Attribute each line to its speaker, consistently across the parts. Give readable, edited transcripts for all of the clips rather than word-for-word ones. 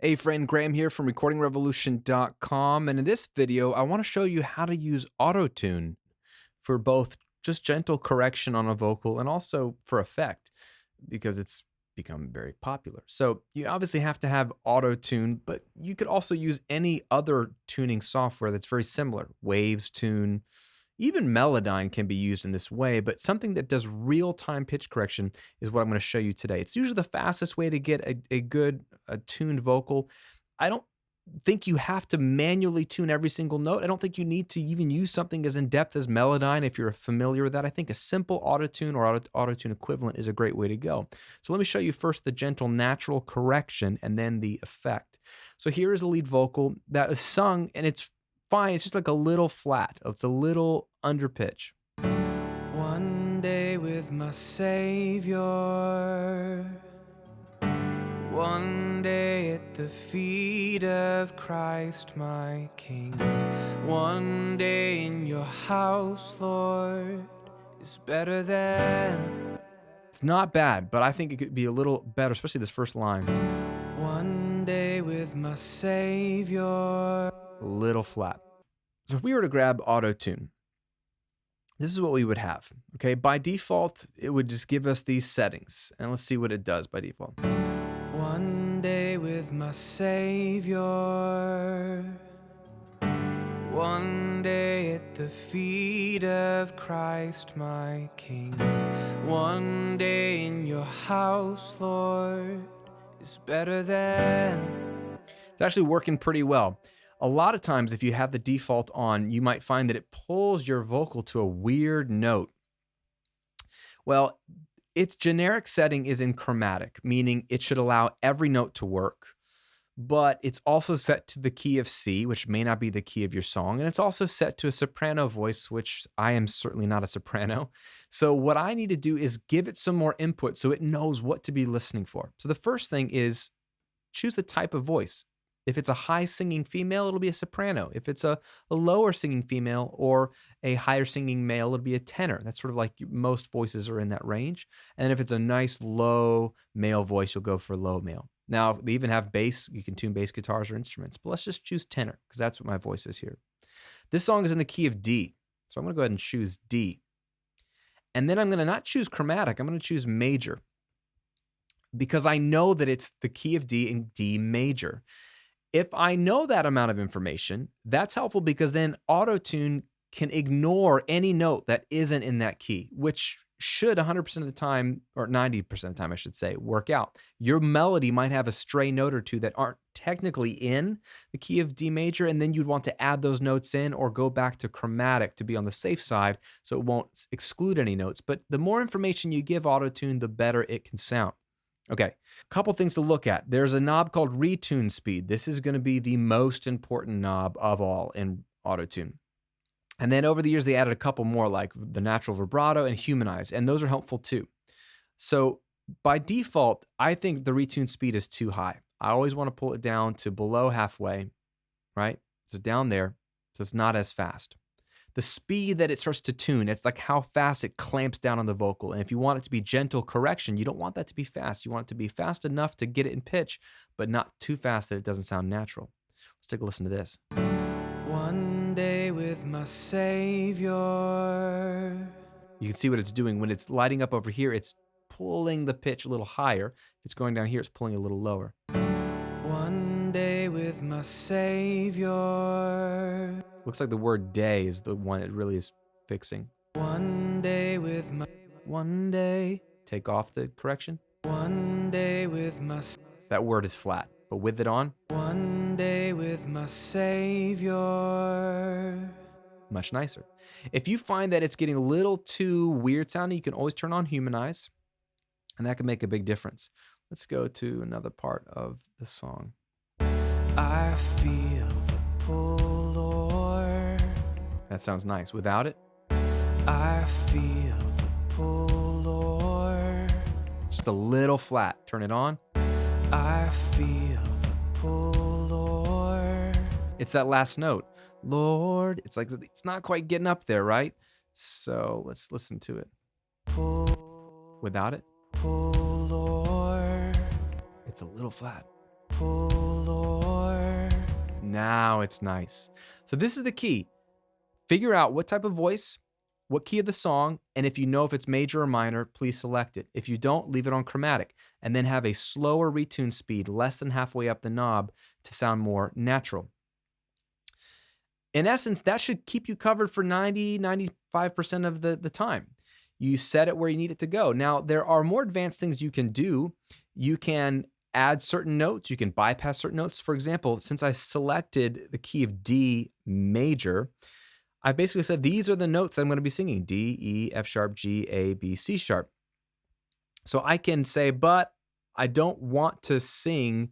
Speaker 1: Hey friend, Graham here from recordingrevolution.com, and in this video I want to show you how to use AutoTune for both just gentle correction on a vocal and also for effect because it's become very popular. So you obviously have to have AutoTune, but you could also use any other tuning software that's very similar. Waves Tune, even Melodyne can be used in this way, but something that does real-time pitch correction is what I'm going to show you today. It's usually the fastest way to get a good tuned vocal. I don't think you have to manually tune every single note. I don't think you need to even use something as in-depth as Melodyne if you're familiar with that. I think a simple AutoTune or AutoTune equivalent is a great way to go. So let me show you first the gentle natural correction and then the effect. So here is a lead vocal that is sung, and it's fine. It's just like a little flat. It's a little under pitch. One day with my Savior, one day at the feet of Christ my King, one day in your house, Lord, is better than. It's not bad, but I think it could be a little better, especially this first line. One day with my Savior. A little flat. So if we were to grab AutoTune, this is what we would have. Okay, by default, it would just give us these settings. And let's see what it does by default. One day with my Savior, one day at the feet of Christ my King, one day in your house, Lord, is better than. It's actually working pretty well. A lot of times, if you have the default on, you might find that it pulls your vocal to a weird note. Well, its generic setting is in chromatic, meaning it should allow every note to work, but it's also set to the key of C, which may not be the key of your song, and it's also set to a soprano voice, which I am certainly not a soprano. So what I need to do is give it some more input so it knows what to be listening for. So the first thing is choose the type of voice. If it's a high singing female, it'll be a soprano. If it's a lower singing female or a higher singing male, it'll be a tenor. That's sort of like most voices are in that range. And if it's a nice low male voice, you'll go for low male. Now, they even have bass. You can tune bass guitars or instruments, but let's just choose tenor because that's what my voice is here. This song is in the key of D. So I'm going to go ahead and choose D. And then I'm going to not choose chromatic. I'm going to choose major because I know that it's the key of D in D major. If I know that amount of information, that's helpful because then AutoTune can ignore any note that isn't in that key, which should 100% of the time, or 90% of the time, I should say, work out. Your melody might have a stray note or two that aren't technically in the key of D major, and then you'd want to add those notes in or go back to chromatic to be on the safe side so it won't exclude any notes. But the more information you give AutoTune, the better it can sound. Okay, a couple things to look at. There's a knob called retune speed. This is going to be the most important knob of all in AutoTune. And then over the years, they added a couple more like the natural vibrato and humanize, and those are helpful too. So by default, I think the retune speed is too high. I always want to pull it down to below halfway, right? So down there, so it's not as fast. The speed that it starts to tune, it's like how fast it clamps down on the vocal. And if you want it to be gentle correction, you don't want that to be fast. You want it to be fast enough to get it in pitch, but not too fast that it doesn't sound natural. Let's take a listen to this. One day with my Savior. You can see what it's doing. When it's lighting up over here, it's pulling the pitch a little higher. If it's going down here, it's pulling a little lower. One day with my Savior. Looks like the word day is the one it really is fixing. One day with my. One day. Take off the correction. One day with my. That word is flat, but with it on. One day with my Savior. Much nicer. If you find that it's getting a little too weird sounding, you can always turn on humanize, and that can make a big difference. Let's go to another part of the song. I feel the pull, Lord. That sounds nice. Without it, I feel the pull, Lord. Just a little flat. Turn it on. I feel the pull, Lord. It's that last note. Lord. It's like, it's not quite getting up there, right? So let's listen to it. Pull. Without it. Pull, Lord. It's a little flat. Pull, Lord.
Speaker 2: Now it's nice. So this is the key. Figure out what type of voice, what key of the song, and if you know if it's major or minor, please select it. If you don't, leave it on chromatic, and then have a slower retune speed, less than halfway up the knob, to sound more natural. In essence, that should keep you covered for 95% of the time. You set it where you need it to go. Now, there are more advanced things you can do. You can add certain notes. You can bypass certain notes. For example, since I selected the key of D major, I basically said these are the notes I'm going to be singing: D, E, F sharp, G, A, B, C sharp. So I can say, but I don't want to sing,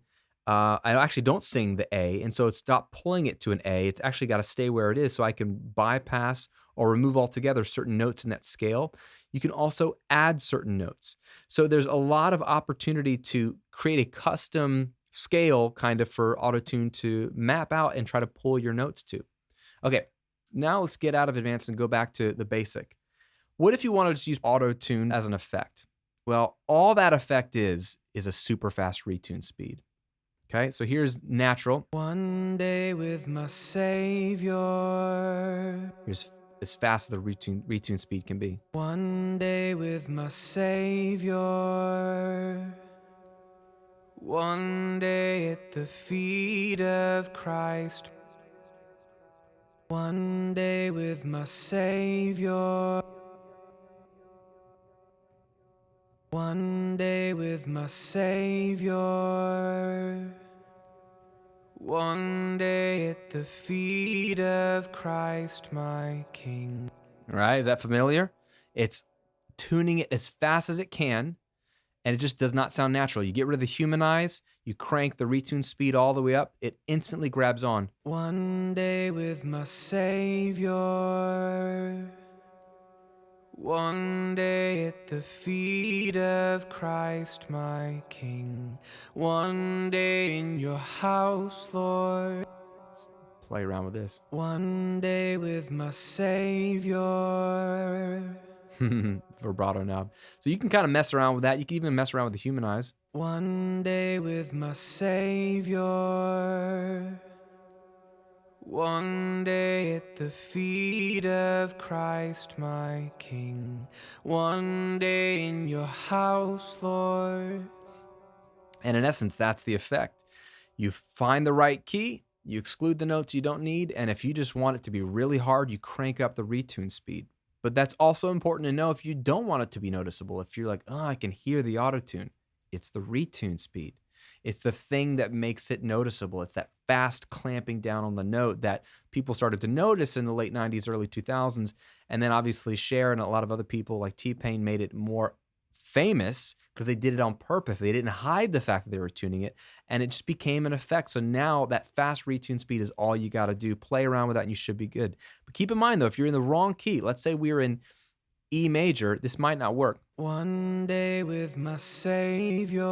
Speaker 2: I actually don't sing the A, and so it's not pulling it to an A. It's actually got to stay where it is, so I can bypass or remove altogether certain notes in that scale. You can also add certain notes. So there's a lot of opportunity to create a custom scale kind of for AutoTune to map out and try to pull your notes to. Okay, now let's get out of advanced and go back to the basic. What if you wanted to use AutoTune as an effect? Well, all that effect is a super fast retune speed. Okay, so here's natural.
Speaker 1: One day with my Savior.
Speaker 2: Here's as fast as the retune speed can be.
Speaker 1: One day with my Savior. One day at the feet of Christ. One day with my Savior. One day with my Savior. One day at the feet of Christ my King.
Speaker 2: All right, is that familiar? It's tuning it as fast as it can, and it just does not sound natural. You get rid of the humanize, you crank the retune speed all the way up, it instantly grabs on.
Speaker 1: One day with my Savior. One day at the feet of Christ my King. One day in your house, Lord.
Speaker 2: Play around with this.
Speaker 1: One day with my Savior.
Speaker 2: Vibrato knob. So you can kind of mess around with that. You can even mess around with the humanize.
Speaker 1: One day with my Savior. One day at the feet of Christ my King. One day in your house, Lord.
Speaker 2: And in essence, that's the effect. You find the right key, you exclude the notes you don't need, and if you just want it to be really hard, you crank up the retune speed. But that's also important to know if you don't want it to be noticeable. If you're like, oh, I can hear the AutoTune, it's the retune speed. It's the thing that makes it noticeable. It's that fast clamping down on the note that people started to notice in the late 90s, early 2000s. And then obviously Cher and a lot of other people like T-Pain made it more famous because they did it on purpose. They didn't hide the fact that they were tuning it, and it just became an effect. So now that fast retune speed is all you got to do. Play around with that and you should be good. But keep in mind though, if you're in the wrong key, let's say we were in E major, this might not work.
Speaker 1: One day with my Savior.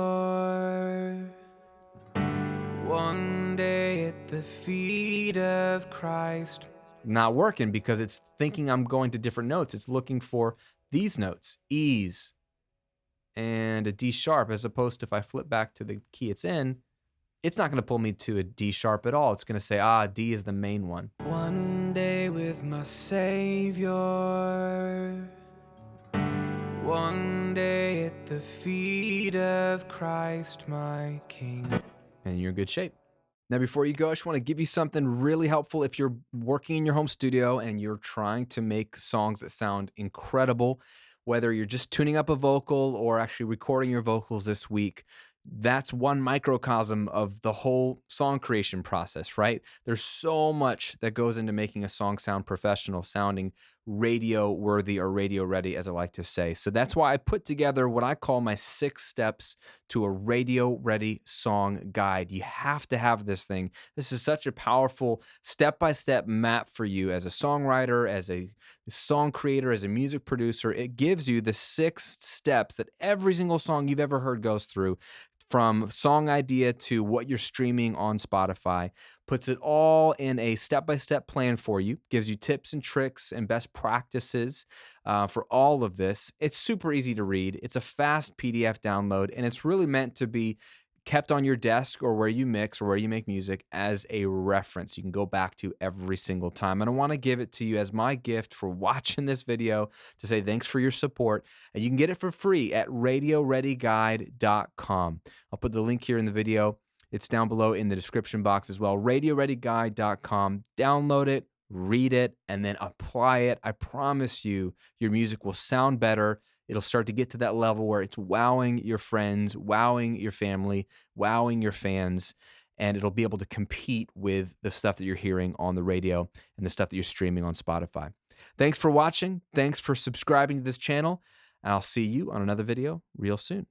Speaker 1: One day at the feet of Christ.
Speaker 2: Not working because it's thinking I'm going to different notes. It's looking for these notes, E's and a D sharp, as opposed to if I flip back to the key it's in, it's not going to pull me to a D sharp at all. It's going to say, D is the main one.
Speaker 1: One day with my Savior. One day at the feet of Christ my King.
Speaker 2: And you're in good shape. Now, before you go, I just want to give you something really helpful if you're working in your home studio and you're trying to make songs that sound incredible, whether you're just tuning up a vocal or actually recording your vocals this week. That's one microcosm of the whole song creation process, right? There's so much that goes into making a song sound professional, sounding radio worthy or radio ready, as I like to say. So that's why I put together what I call my 6 steps to a radio ready song guide. You have to have this thing. This is such a powerful step-by-step map for you as a songwriter, as a song creator, as a music producer. It gives you the 6 steps that every single song you've ever heard goes through, from song idea to what you're streaming on Spotify, puts it all in a step-by-step plan for you, gives you tips and tricks and best practices for all of this. It's super easy to read. It's a fast PDF download, and it's really meant to be kept on your desk or where you mix or where you make music as a reference you can go back to every single time. And I want to give it to you as my gift for watching this video to say thanks for your support. And you can get it for free at radioreadyguide.com. I'll put the link here in the video. It's down below in the description box as well. radioreadyguide.com. Download it, read it, and then apply it. I promise you, your music will sound better. It'll start to get to that level where it's wowing your friends, wowing your family, wowing your fans, and it'll be able to compete with the stuff that you're hearing on the radio and the stuff that you're streaming on Spotify. Thanks for watching. Thanks for subscribing to this channel, and I'll see you on another video real soon.